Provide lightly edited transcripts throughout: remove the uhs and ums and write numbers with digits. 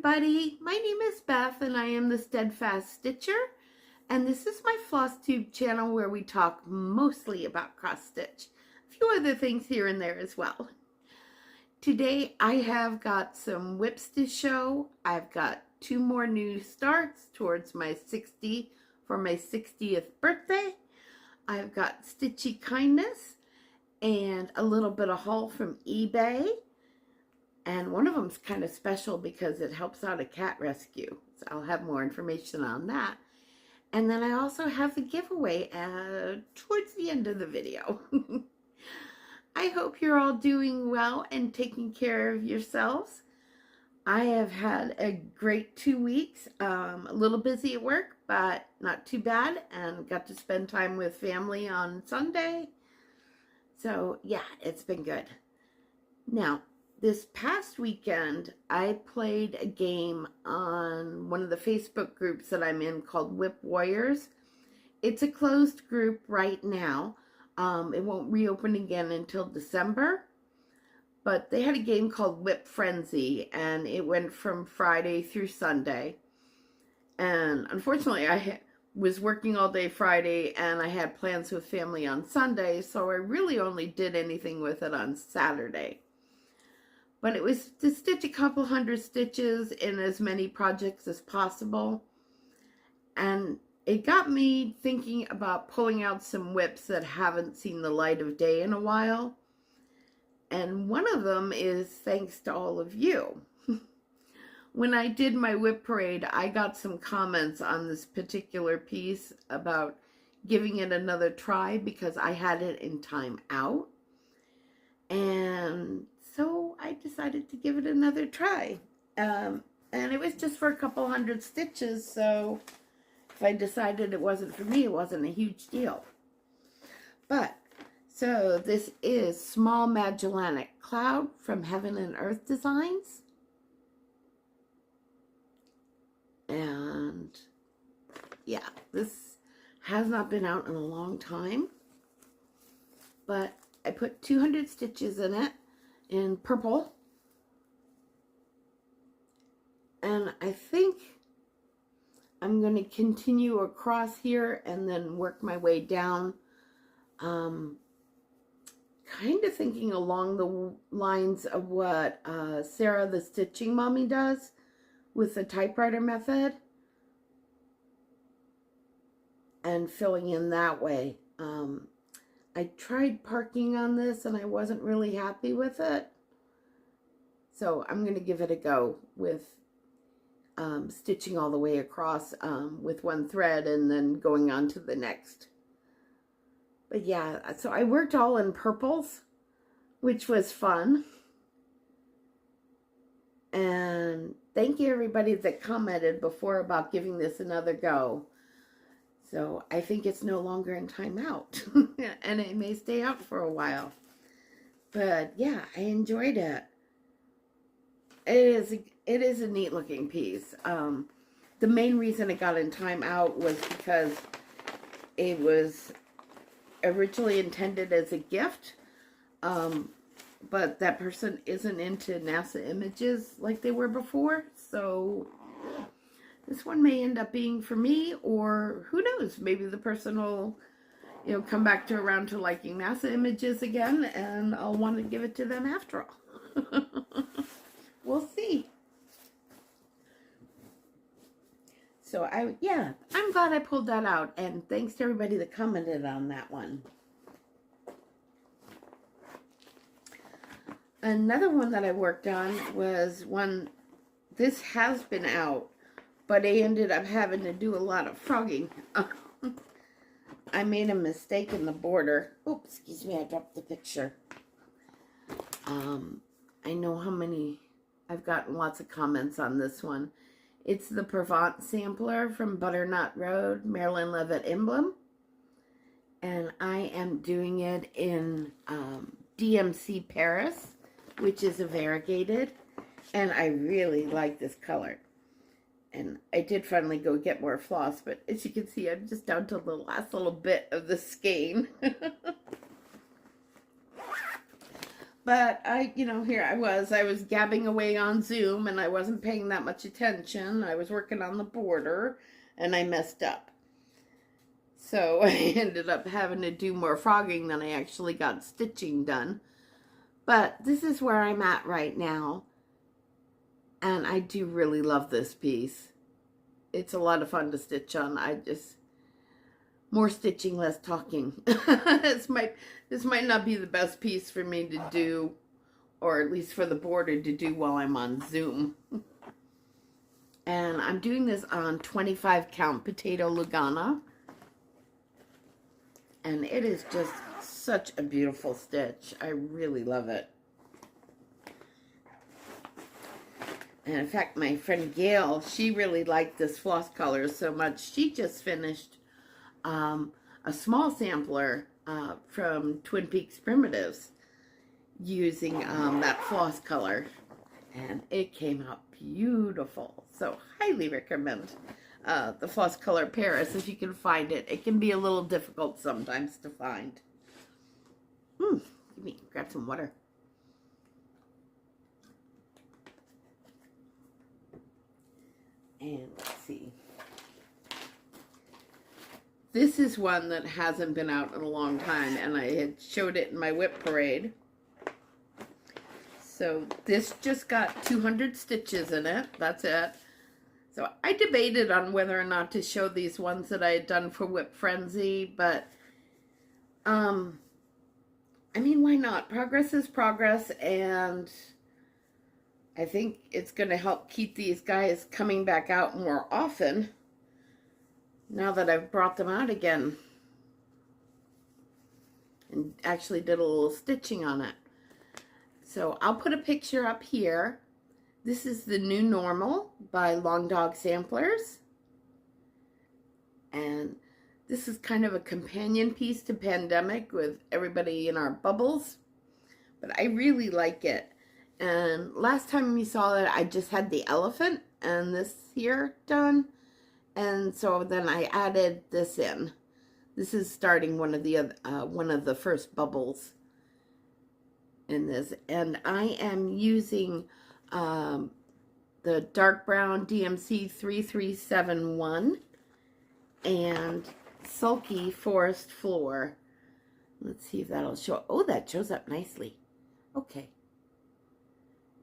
everybody, my name is Beth and I am the Steadfast Stitcher, and this is my Flosstube channel where we talk mostly about cross stitch, a few other things here and there as well. Today I have got some WIPs to show. I've got 2 more new starts towards my 60 for my 60th birthday. I've got Stitchy Kindness and a little bit of haul from eBay. And one of them's kind of special because it helps out a cat rescue. So I'll have more information on that. And then I also have the giveaway towards the end of the video. I hope you're all doing well and taking care of yourselves. I have had a great 2 weeks. A little busy at work, but not too bad. And got to spend time with family on Sunday. So yeah, it's been good. Now, this past weekend, I played a game on one of the Facebook groups that I'm in called WIP Warriors. It's a closed group right now. It won't reopen again until December. But they had a game called WIP Frenzy, and it went from Friday through Sunday. And unfortunately, I was working all day Friday, and I had plans with family on Sunday, so I really only did anything with it on Saturday. But it was to stitch a couple hundred stitches in as many projects as possible. And it got me thinking about pulling out some WIPs that haven't seen the light of day in a while. And one of them is thanks to all of you. When I did my WIP parade, I got some comments on this particular piece about giving it another try because I had it in time out. And so I decided to give it another try. And it was just for a couple hundred stitches, so if I decided it wasn't for me, it wasn't a huge deal. But, so this is Small Magellanic Cloud from Heaven and Earth Designs. And yeah, this has not been out in a long time. But I put 200 stitches in it. In purple, and I think I'm going to continue across here and then work my way down, kind of thinking along the lines of what Sarah the Stitching Mommy does with the typewriter method, and filling in that way. I tried parking on this and I wasn't really happy with it. So I'm going to give it a go with stitching all the way across with one thread and then going on to the next. But yeah, so I worked all in purples, which was fun. And thank you everybody that commented before about giving this another go. So I think it's no longer in timeout, and it may stay out for a while. But yeah, I enjoyed it. It is a neat looking piece. The main reason it got in timeout was because it was originally intended as a gift, but that person isn't into NASA images like they were before, so this one may end up being for me, or who knows, maybe the person will, come back around to liking NASA images again, and I'll want to give it to them after all. We'll see. So I'm glad I pulled that out, and thanks to everybody that commented on that one. Another one that I worked on was one, this has been out, but I ended up having to do a lot of frogging. I made a mistake in the border. Oops, excuse me, I dropped the picture. I know how many, I've gotten lots of comments on this one. It's the Provence sampler from Butternut Road, Marilyn Levitt Emblem. And I am doing it in DMC Paris, which is a variegated. And I really like this color. And I did finally go get more floss, but as you can see, I'm just down to the last little bit of the skein. But here I was gabbing away on Zoom and I wasn't paying that much attention. I was working on the border and I messed up. So I ended up having to do more frogging than I actually got stitching done. But this is where I'm at right now. And I do really love this piece. It's a lot of fun to stitch on. More stitching, less talking. This might not be the best piece for me to do, or at least for the border to do while I'm on Zoom. And I'm doing this on 25 count potato Lugana. And it is just such a beautiful stitch. I really love it. And in fact, my friend Gail, she really liked this floss color so much. She just finished a small sampler from Twin Peaks Primitives using that floss color. And it came out beautiful. So highly recommend the floss color Paris if you can find it. It can be a little difficult sometimes to find. Grab some water. And let's see. This is one that hasn't been out in a long time, and I had showed it in my WIP Parade. So this just got 200 stitches in it. That's it. So I debated on whether or not to show these ones that I had done for WIP Frenzy, but I mean, why not? Progress is progress, and I think it's going to help keep these guys coming back out more often now that I've brought them out again and actually did a little stitching on it. So I'll put a picture up here. This is The New Normal by Long Dog Samplers. And this is kind of a companion piece to Pandemic with everybody in our bubbles. But I really like it. And last time we saw it, I just had the elephant and this here done. And so then I added this in. This is starting one of the first bubbles in this. And I am using the dark brown DMC 3371 and Sulky Forest Floor. Let's see if that'll show. Oh, that shows up nicely. Okay.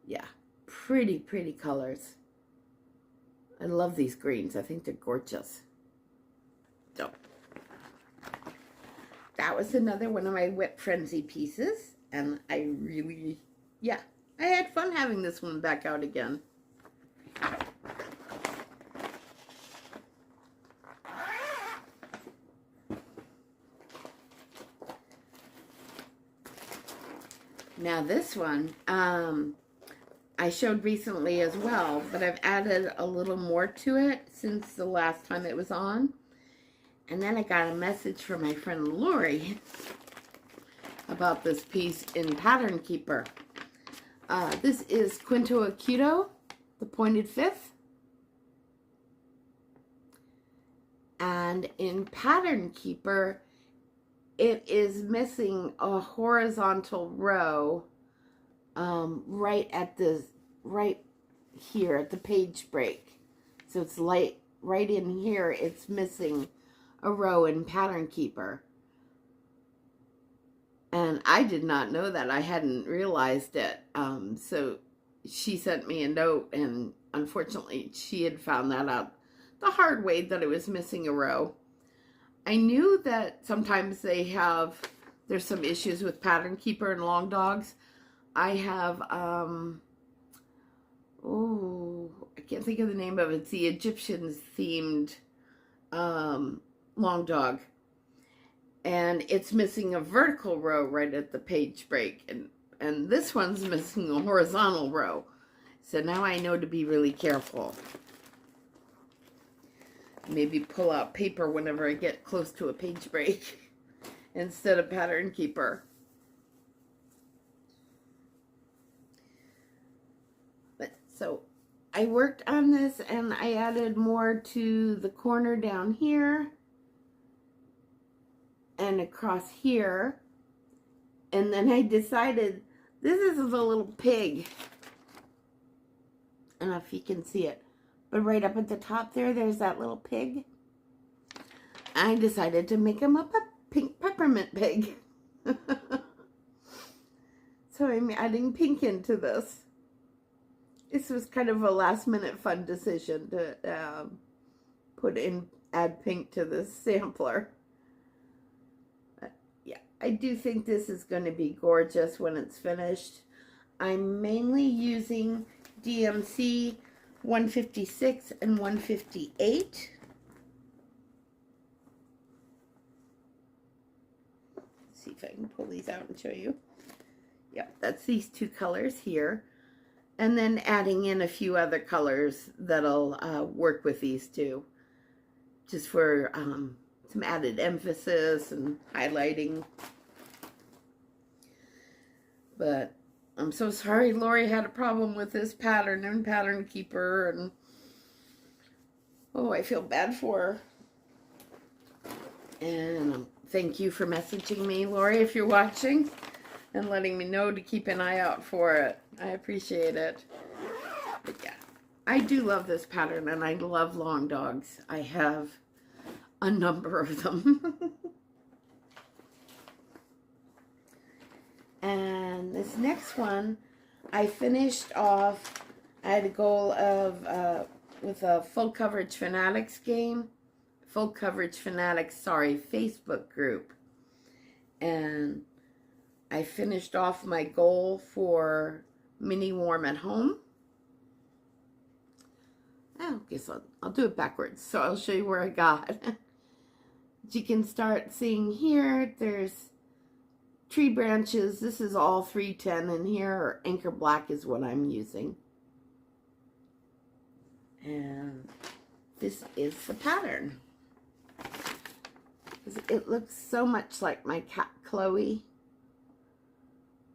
Yeah, pretty colors. I love these greens. I think they're gorgeous. So, that was another one of my WIP Frenzy pieces. And I really, yeah, I had fun having this one back out again. Now this one, I showed recently as well, but I've added a little more to it since the last time it was on. And then I got a message from my friend Lori about this piece in Pattern Keeper. This is Quinto Acuto, the pointed fifth. And in Pattern Keeper, it is missing a horizontal row right here at the page break. So it's right in here, it's missing a row in Pattern Keeper. And I did not know that. I hadn't realized it. So she sent me a note, and unfortunately she had found that out the hard way, that it was missing a row. I knew that sometimes there's some issues with Pattern Keeper and Long Dogs. I have, I can't think of the name of it. It's the Egyptians themed Long Dog. And it's missing a vertical row right at the page break. And this one's missing a horizontal row. So now I know to be really careful. Maybe pull out paper whenever I get close to a page break instead of Pattern Keeper. But so I worked on this and I added more to the corner down here and across here. And then I decided This is the little pig. I don't know if you can see it, but right up at the top there, there's that little pig. I decided to make him a pink peppermint pig. So I'm adding pink into this. This was kind of a last minute fun decision to add pink to this sampler. But yeah, I do think this is going to be gorgeous when it's finished. I'm mainly using DMC 156 and 158. Let's see if I can pull these out and show you. Yep, that's these two colors here. And then adding in a few other colors that'll work with these two. Just for some added emphasis and highlighting. But I'm so sorry Lori had a problem with this pattern and Pattern Keeper, and oh, I feel bad for her. And thank you for messaging me, Lori, if you're watching, and letting me know to keep an eye out for it. I appreciate it. But yeah, I do love this pattern, and I love long dogs. I have a number of them. And this next one, I finished off. I had a goal of with a Full Coverage Fanatics game. Full Coverage Fanatics, Facebook group. And I finished off my goal for Mini Warm at Home. I guess I'll do it backwards, so I'll show you where I got. You can start seeing here, there's tree branches. This is all 310 in here, or Anchor Black is what I'm using. And this is the pattern. It looks so much like my cat Chloe,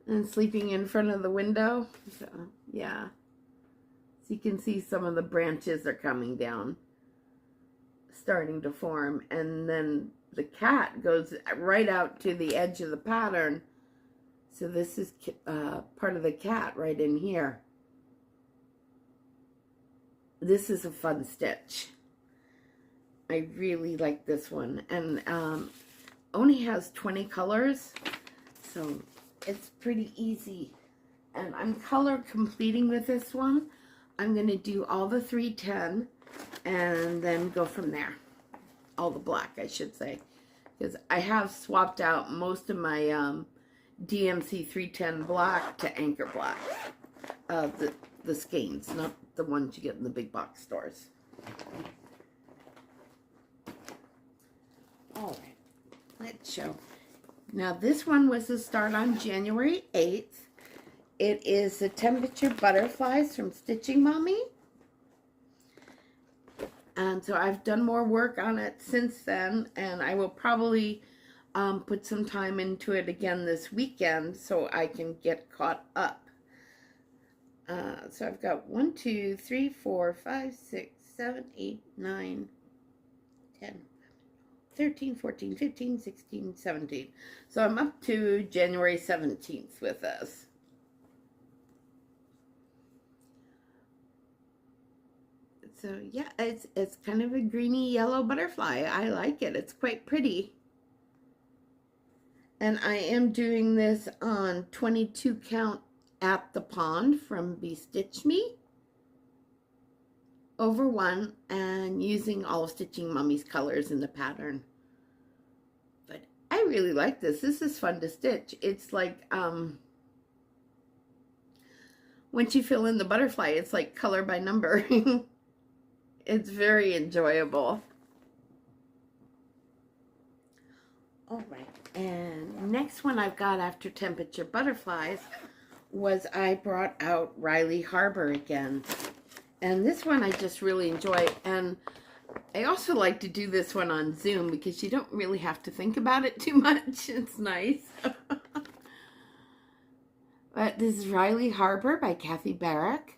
and sleeping in front of the window. So yeah, so you can see some of the branches are coming down, starting to form, and then the cat goes right out to the edge of the pattern. So this is part of the cat right in here. This is a fun stitch. I really like this one, and only has 20 colors, so it's pretty easy. And I'm color completing with this one. I'm going to do all the 310 and then go from there. All the black, I should say, because I have swapped out most of my DMC 310 black to Anchor Black. The skeins, not the ones you get in the big box stores. All right, let's show. Now this one was the start on January 8th. It is the Temperature Butterflies from Stitching Mommy. And so I've done more work on it since then, and I will probably put some time into it again this weekend so I can get caught up. So I've got 1, 2, 3, 4, 5, 6, 7, 8, 9, 10, 13, 14, 15, 16, 17. So I'm up to January 17th with this. So yeah, it's kind of a greeny yellow butterfly. I like it. It's quite pretty. And I am doing this on 22 count at the pond from Bestitch Me over 1, and using all of Stitching Mommy's colors in the pattern. But I really like this. This is fun to stitch. It's like once you fill in the butterfly, it's like color by number. It's very enjoyable. All right, and next one I've got after Temperature Butterflies was I brought out Riley Harbor again. And this one I just really enjoy. And I also like to do this one on Zoom because you don't really have to think about it too much. It's nice. But this is Riley Harbor by Kathy Barrack.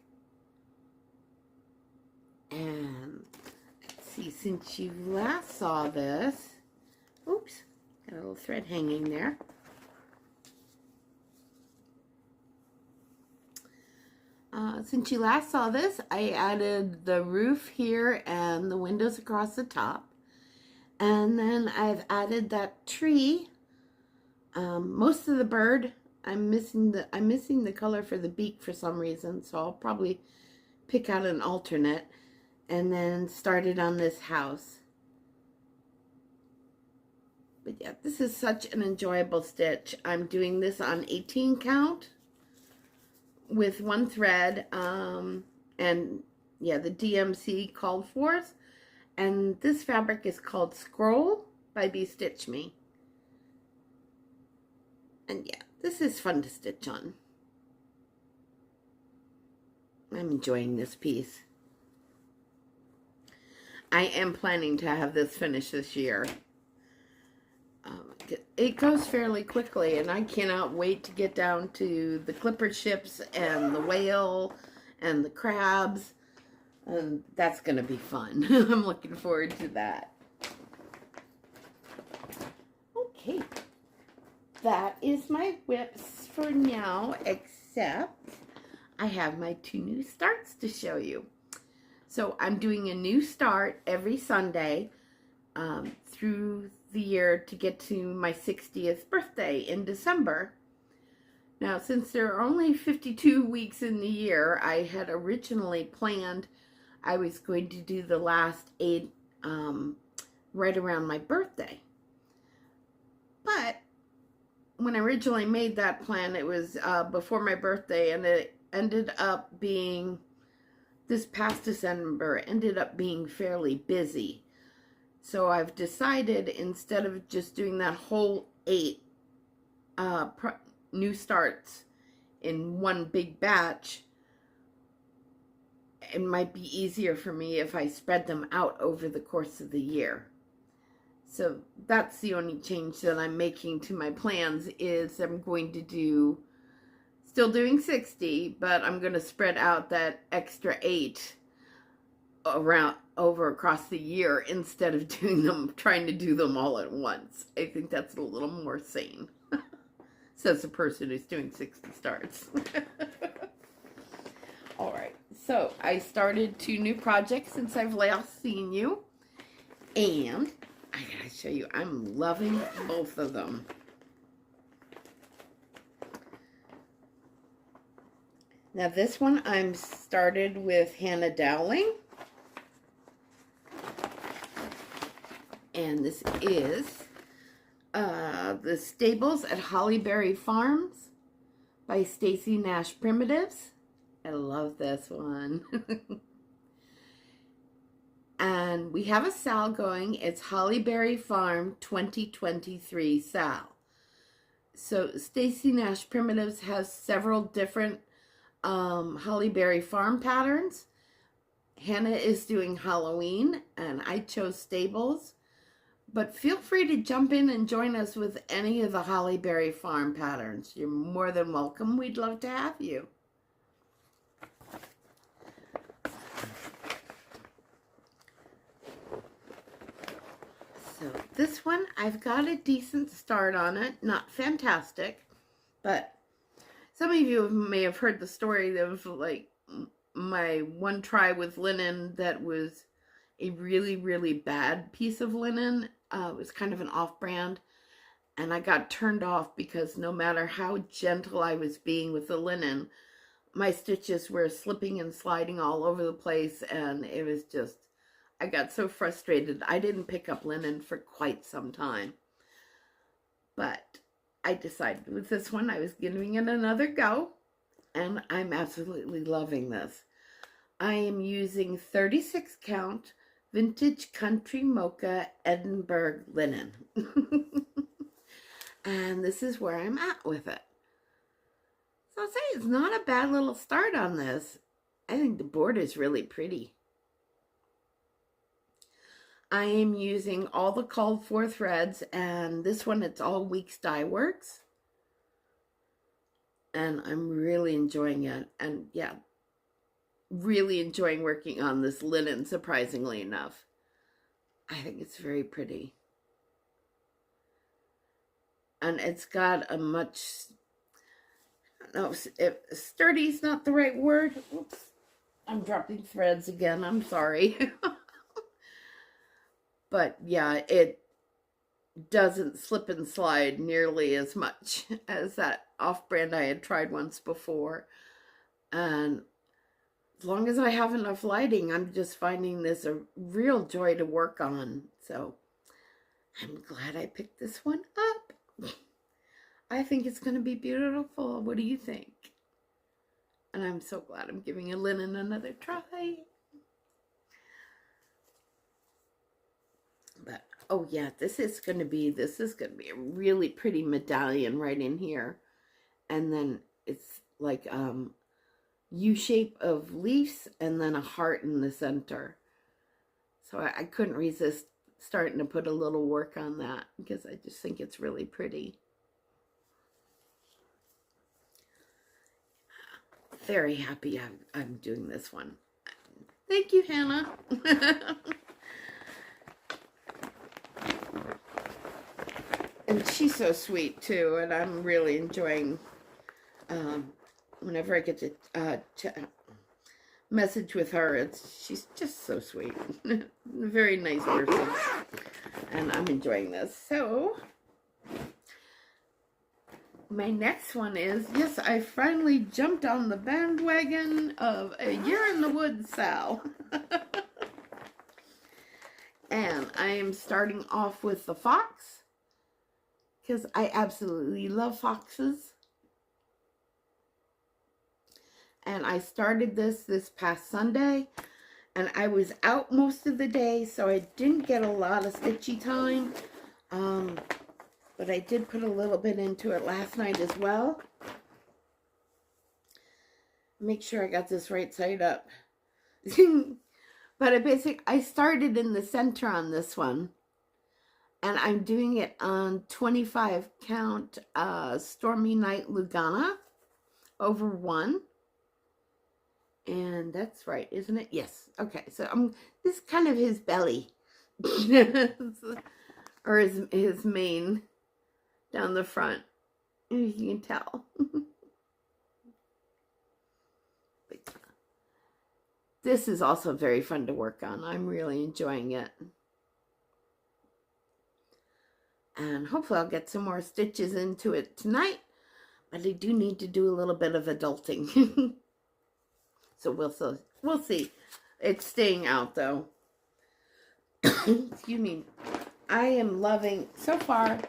And let's see, since you last saw this, oops, got a little thread hanging there. Since you last saw this, I added the roof here and the windows across the top. And then I've added that tree. Most of the bird, I'm missing the color for the beak for some reason, so I'll probably pick out an alternate and then started on this house. But yeah, this is such an enjoyable stitch. I'm doing this on 18 count with one thread, and yeah, the DMC called for. And this fabric is called Scroll by Be Stitch Me. And yeah, this is fun to stitch on. I'm enjoying this piece. I am planning to have this finished this year. It goes fairly quickly, and I cannot wait to get down to the clipper ships and the whale and the crabs. And that's going to be fun. I'm looking forward to that. Okay. That is my WIPs for now, except I have my 2 new starts to show you. So I'm doing a new start every Sunday through the year to get to my 60th birthday in December. Now, since there are only 52 weeks in the year, I had originally planned I was going to do the last 8 right around my birthday. But when I originally made that plan, it was before my birthday, and it ended up being, this past December, ended up being fairly busy. So I've decided, instead of just doing that whole 8 new starts in one big batch, it might be easier for me if I spread them out over the course of the year. So that's the only change that I'm making to my plans, is I'm going to do, still doing 60, but I'm going to spread out that extra 8 over across the year instead of trying to do them all at once. I think that's a little more sane. Says the person who's doing 60 starts. All right, so I started 2 new projects since I've last seen you, and I gotta show you, I'm loving both of them. Now this one I'm started with Hannah Dowling, and this is the Stables at Hollyberry Farms by Stacy Nash Primitives. I love this one. And we have a sale going. It's Hollyberry Farm 2023 sale. So Stacy Nash Primitives has several different Hollyberry Farm patterns. Hannah is doing Halloween, and I chose Stables. But feel free to jump in and join us with any of the Hollyberry Farm patterns. You're more than welcome. We'd love to have you. So this one, I've got a decent start on it. Not fantastic, but some of you may have heard the story of like my one try with linen that was a really, really bad piece of linen. It was kind of an off-brand, and I got turned off because no matter how gentle I was being with the linen, my stitches were slipping and sliding all over the place, and it was just, I got so frustrated. I didn't pick up linen for quite some time. But I decided with this one I was giving it another go, and I'm absolutely loving this. I am using 36 count Vintage Country Mocha Edinburgh linen. And this is where I'm at with it. So I'll say it's not a bad little start on this. I think the board is really pretty. I am using all the called for threads, and this one, it's all Weeks Dye Works. And I'm really enjoying it. And yeah, really enjoying working on this linen, surprisingly enough. I think it's very pretty. And it's got a much, know if sturdy is not the right word. Oops, I'm dropping threads again. I'm sorry. But yeah, it doesn't slip and slide nearly as much as that off-brand I had tried once before. And as long as I have enough lighting, I'm just finding this a real joy to work on. So I'm glad I picked this one up. I think it's going to be beautiful. What do you think? And I'm so glad I'm giving a linen another try. But oh yeah, this is going to be a really pretty medallion right in here. And then it's like U-shape of leaves and then a heart in the center. So I couldn't resist starting to put a little work on that because I just think it's really pretty. Very happy I'm doing this one. Thank you, Hannah. And she's so sweet too, and I'm really enjoying whenever I get to message with her. She's just so sweet. A very nice person, and I'm enjoying this. So my next one is, yes, I finally jumped on the bandwagon of A Year in the Woods, Sal. And I am starting off with the fox, because I absolutely love foxes. And I started this past Sunday, and I was out most of the day, so I didn't get a lot of stitchy time. But I did put a little bit into it last night as well. Make sure I got this right side up. But I started in the center on this one. And I'm doing it on 25 count Stormy Night Lugana over 1. And that's right, isn't it? Yes. Okay, so this is kind of his belly. Or his mane down the front. You can tell. This is also very fun to work on. I'm really enjoying it. And hopefully I'll get some more stitches into it tonight. But I do need to do a little bit of adulting. So we'll see. It's staying out though. Excuse me. I am loving, so far,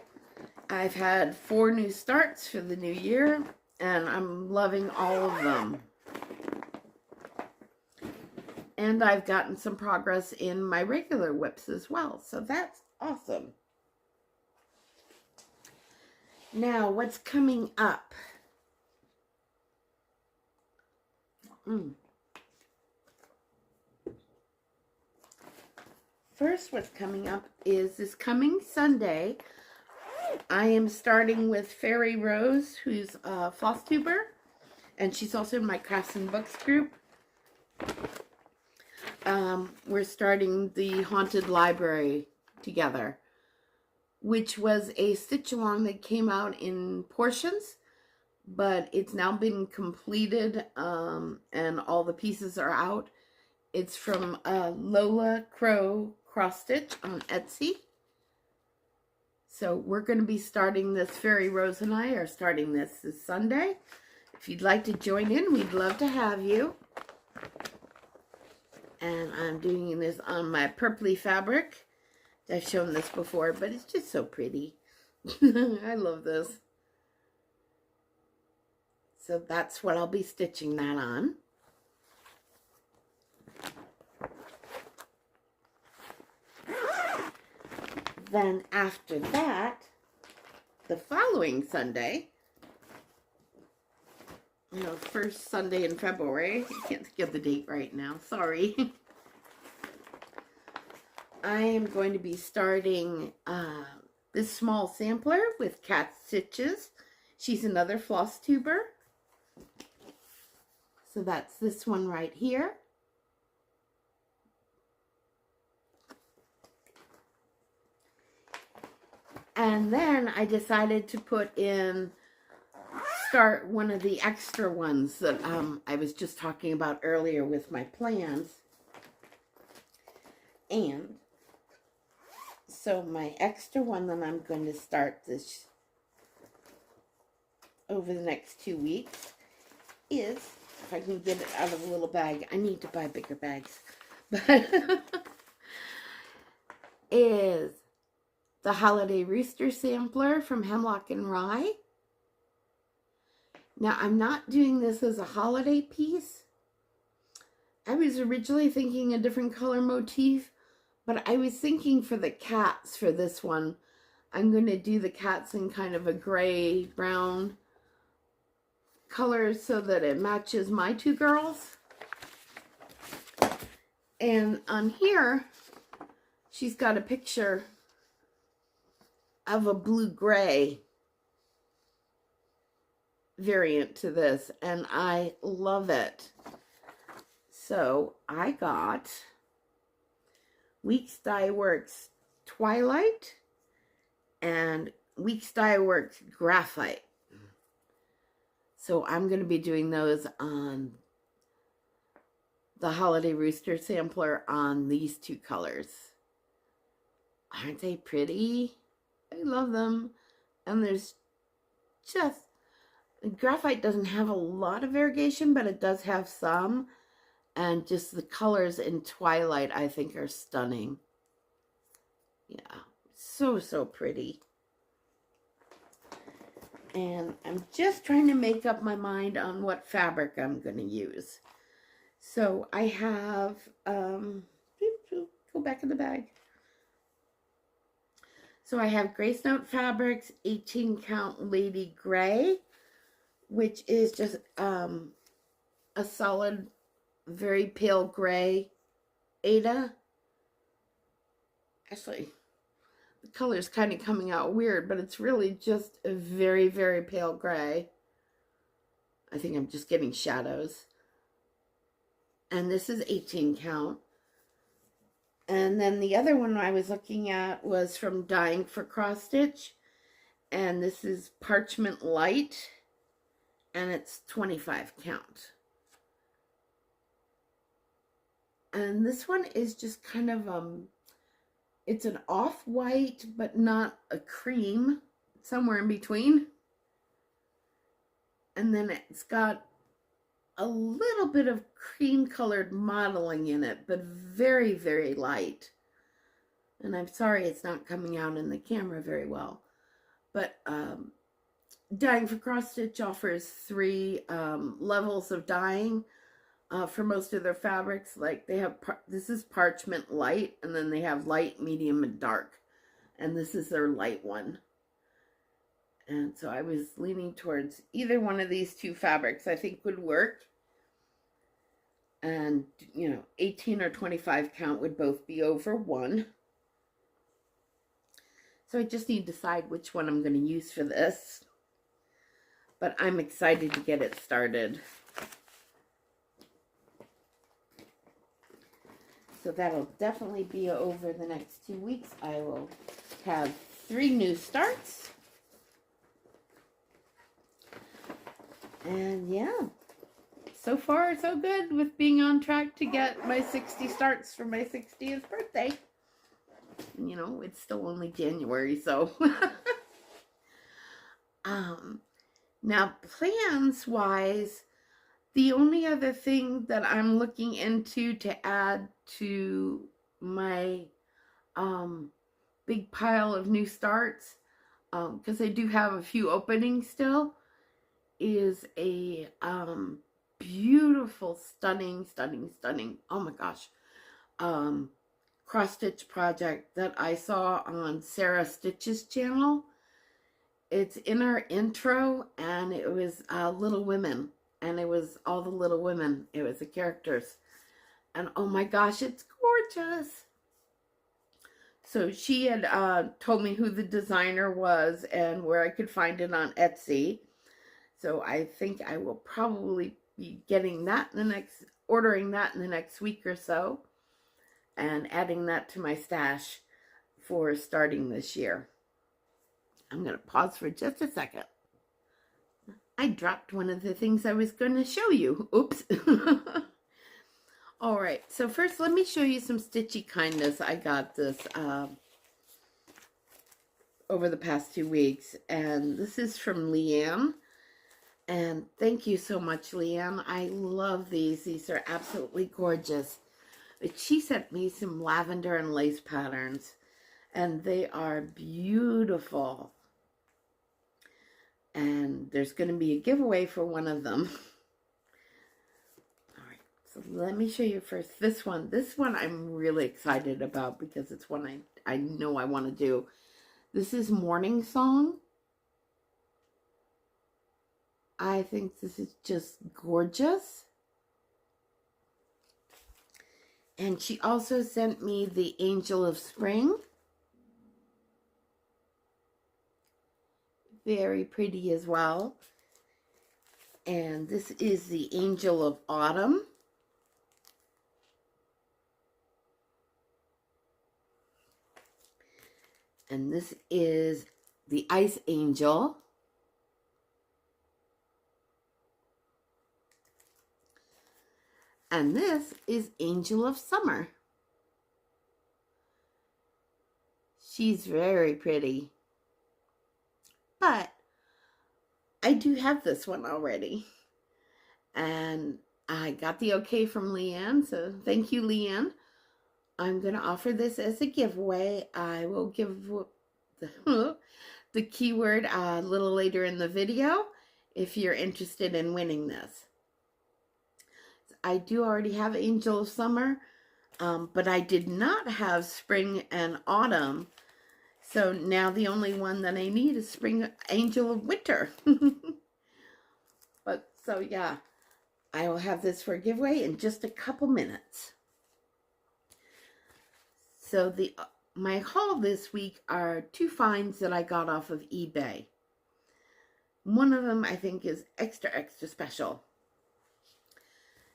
I've had 4 new starts for the new year, and I'm loving all of them. And I've gotten some progress in my regular WIPs as well, so that's awesome. Now, what's coming up? First, what's coming up is this coming Sunday. I am starting with Fairy Rose, who's a Flosstuber, and she's also in my Crafts and Books group. We're starting the Haunted Library together, which was a stitch along that came out in portions, but it's now been completed, and all the pieces are out. It's from Lola Cross Stitch on Etsy. So we're going to be starting this, Fairy Rose and I are starting this Sunday. If you'd like to join in, we'd love to have you. And I'm doing this on my purpley fabric. I've shown this before, but it's just so pretty. I love this. So that's what I'll be stitching that on. Then after that, the following Sunday, first Sunday in February, I can't think of the date right now, sorry. I am going to be starting this small sampler with Cat Stitches. She's another Flosstuber. So that's this one right here. And then I decided to put in start one of the extra ones that I was just talking about earlier with my plans. And so my extra one that I'm going to start this over the next 2 weeks is, if I can get it out of a little bag, I need to buy bigger bags, but is the Holiday Rooster Sampler from Hemlock and Rye. Now, I'm not doing this as a holiday piece. I was originally thinking a different color motif, but I was thinking for the cats for this one, I'm going to do the cats in kind of a gray, brown color so that it matches my two girls. And on here, she's got a picture of a blue-gray variant to this, and I love it. So I got Weeks Dye Works Twilight and Weeks Dye Works Graphite. So I'm going to be doing those on the Holiday Rooster Sampler on these two colors. Aren't they pretty? I love them. And there's just, graphite doesn't have a lot of variegation, but it does have some. And just the colors in Twilight, I think, are stunning. Yeah, so, so pretty. And I'm just trying to make up my mind on what fabric I'm going to use. So I have, go back in the bag. So I have Grace Note Fabrics 18 count Lady Gray, which is just a solid, very pale gray Ada. Actually, the color is kind of coming out weird, but it's really just a very, very pale gray. I think I'm just getting shadows. And this is 18 count. And then the other one I was looking at was from Dying for Cross Stitch. And this is Parchment Light. And it's 25 count. And this one is just kind of, it's an off-white, but not a cream. Somewhere in between. And then it's got a little bit of cream-colored modeling in it, but very, very light. And I'm sorry it's not coming out in the camera very well. But Dyeing for Cross Stitch offers 3 levels of dyeing for most of their fabrics. Like they have, this is Parchment Light, and then they have light, medium, and dark. And this is their light one. And so I was leaning towards either one of these two fabrics I think would work. And, you know, 18 or 25 count would both be over 1. So I just need to decide which one I'm going to use for this. But I'm excited to get it started. So that'll definitely be over the next 2 weeks. I will have 3 new starts. And yeah, so far so good with being on track to get my 60 starts for my 60th birthday. You know, it's still only January, so. Now, plans-wise, the only other thing that I'm looking into to add to my big pile of new starts, because I do have a few openings still, is a beautiful, stunning, oh my gosh, cross stitch project that I saw on Sarah Stitch's channel. It's in our intro, and it was Little Women, and it was all the Little Women. It was the characters, and oh my gosh, it's gorgeous. So she had told me who the designer was and where I could find it on Etsy. So I think I will probably be getting that in the next, ordering that in the next week or so, and adding that to my stash for starting this year. I'm going to pause for just a second. I dropped one of the things I was going to show you. Oops. All right, so first let me show you some Stitchy kindness. I got this over the past 2 weeks, and this is from Leanne. And thank you so much, Leanne. I love these. These are absolutely gorgeous. But she sent me some lavender and lace patterns, and they are beautiful. And there's going to be a giveaway for one of them. All right, so let me show you first this one. This one I'm really excited about because it's one I know I want to do. This is Morning Song. I think this is just gorgeous. And she also sent me the Angel of Spring. Very pretty as well. And this is the Angel of Autumn. And this is the Ice Angel. And this is Angel of Summer. She's very pretty. But I do have this one already. And I got the okay from Leanne, so thank you, Leanne. I'm going to offer this as a giveaway. I will give the keyword a little later in the video if you're interested in winning this. I do already have Angel of Summer, but I did not have Spring and Autumn. So now the only one that I need is Spring Angel of Winter. But so yeah, I will have this for a giveaway in just a couple minutes. So my haul this week are 2 finds that I got off of eBay. One of them I think is extra special.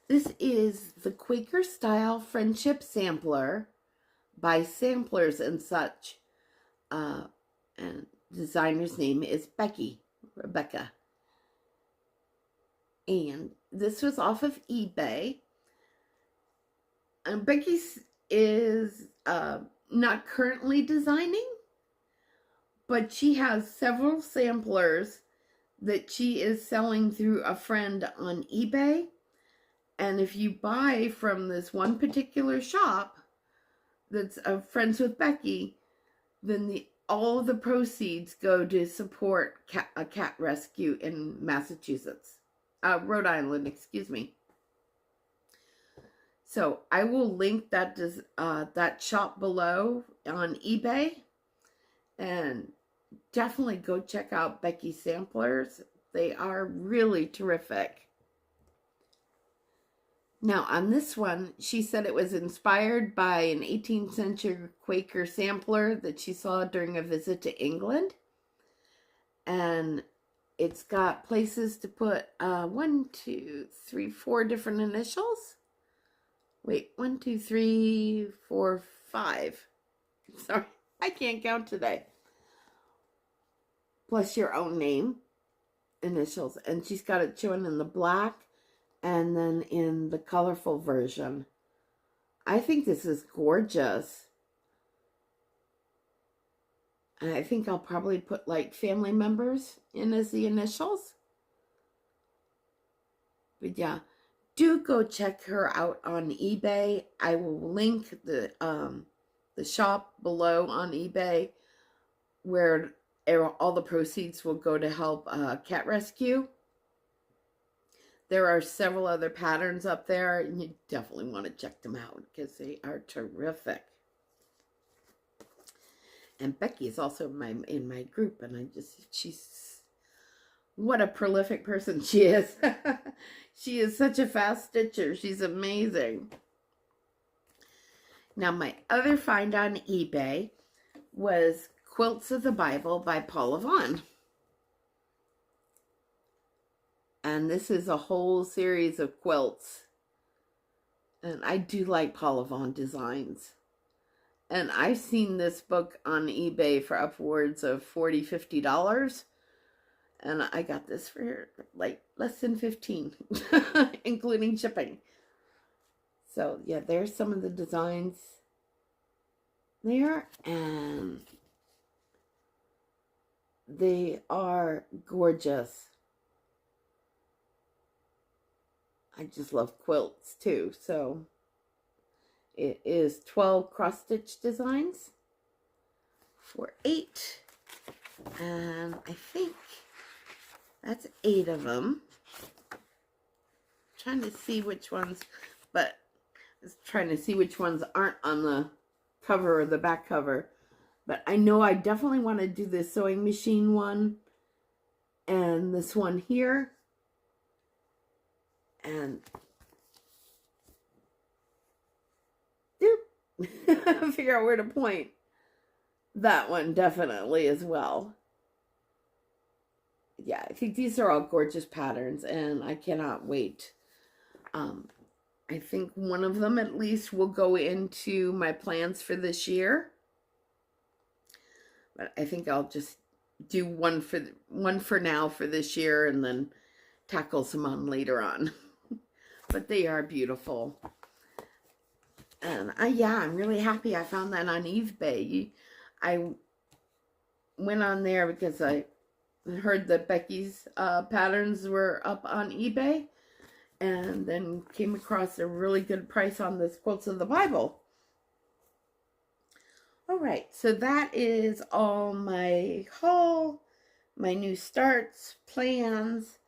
This is the Quaker Style Friendship Sampler by Samplers and Such. And designer's name is Rebecca. And this was off of eBay. And Becky is not currently designing, but she has several samplers that she is selling through a friend on eBay. And if you buy from this one particular shop that's friends with Becky, then all of the proceeds go to support a cat rescue in Massachusetts. Rhode Island, excuse me. So I will link that shop below on eBay. And definitely go check out Becky's samplers. They are really terrific. Now, on this one, she said it was inspired by an 18th century Quaker sampler that she saw during a visit to England. And it's got places to put 1, 2, 3, 4 different initials. Wait, 1, 2, 3, 4, 5. Sorry, I can't count today. Plus your own name, initials. And she's got it showing in the black and then in the colorful version. I think this is gorgeous. And I think I'll probably put like family members in as the initials. But yeah, do go check her out on eBay. I will link the shop below on eBay where all the proceeds will go to help cat rescue. There are several other patterns up there, and you definitely want to check them out because they are terrific. And Becky is also in my group, and she's what a prolific person she is. She is such a fast stitcher. She's amazing. Now, my other find on eBay was Quilts of the Bible by Paula Vaughn. And this is a whole series of quilts. And I do like Paula Vaughn designs. And I've seen this book on eBay for upwards of $40, $50. And I got this for like less than 15, including shipping. So yeah, there's some of the designs there, and they are gorgeous. I just love quilts too. So it is 12 cross stitch designs for 8. And I think that's 8 of them. I'm trying to see which ones, but I was trying to see which ones aren't on the cover or the back cover. But I know I definitely want to do this sewing machine one and this one here. And figure out where to point. That one definitely as well. Yeah, I think these are all gorgeous patterns, and I cannot wait. I think one of them at least will go into my plans for this year. But I think I'll just do one for now for this year, and then tackle some on later on. But they are beautiful. And yeah, I'm really happy I found that on eBay. I went on there because I heard that Becky's patterns were up on eBay, and then came across a really good price on this Quilts of the Bible. All right, so that is all my haul, my new starts, plans,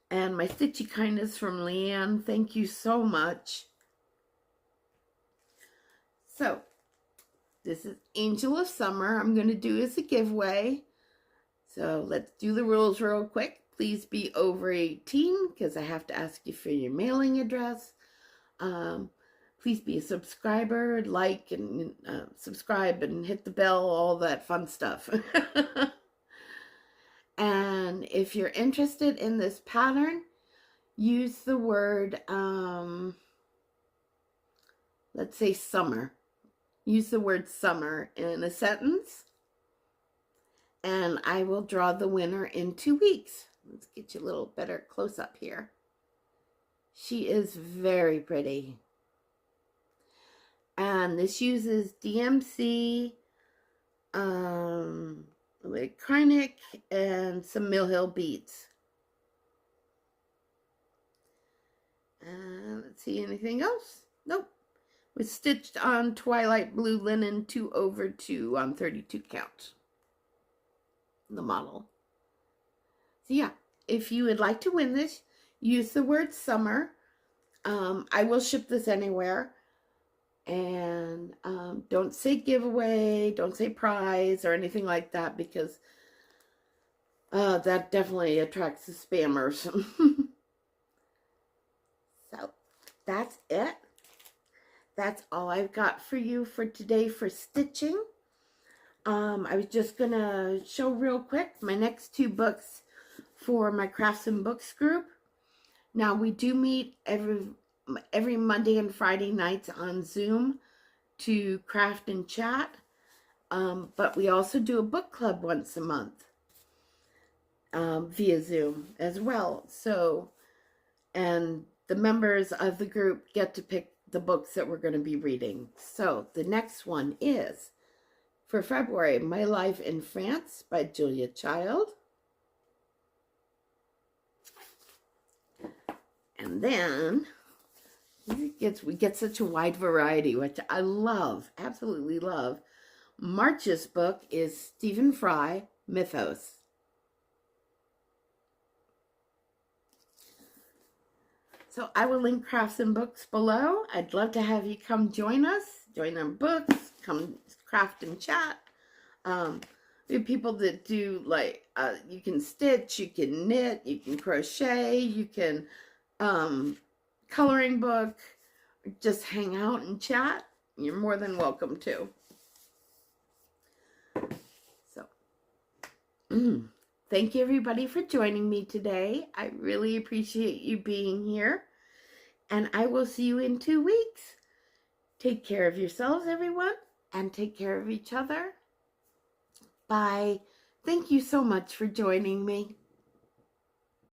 and my Stitchy Kindness from Leanne. Thank you so much. So, this is Angel of Summer. I'm going to do as a giveaway. So, let's do the rules real quick. Please be over 18 because I have to ask you for your mailing address. Please be a subscriber, like and subscribe and hit the bell, all that fun stuff. And if you're interested in this pattern, use the word, let's say summer. Use the word summer in a sentence, and I will draw the winner in 2 weeks. Let's get you a little better close up here. She is very pretty. And this uses DMC, Karnick, and some Mill Hill beads. And let's see, anything else? Nope. Was stitched on Twilight Blue Linen 2/2 on 32 count. The model. So yeah, if you would like to win this, use the word summer. I will ship this anywhere. And don't say giveaway, don't say prize or anything like that, because that definitely attracts the spammers. So that's it. That's all I've got for you for today for stitching. I was just going to show real quick my next 2 books for my Crafts and Books group. Now, we do meet every Monday and Friday nights on Zoom to craft and chat. But we also do a book club once a month via Zoom as well. So, and the members of the group get to pick the books that we're going to be reading. So the next one is, for February, My Life in France by Julia Child. And then we get such a wide variety, which I love, absolutely love. March's book is Stephen Fry, Mythos. So I will link Crafts and Books below. I'd love to have you come join us, join our books, come craft and chat. We have people that do like, you can stitch, you can knit, you can crochet, you can coloring book, just hang out and chat. You're more than welcome to. So, thank you everybody for joining me today. I really appreciate you being here. And I will see you in 2 weeks. Take care of yourselves, everyone, and take care of each other. Bye. Thank you so much for joining me.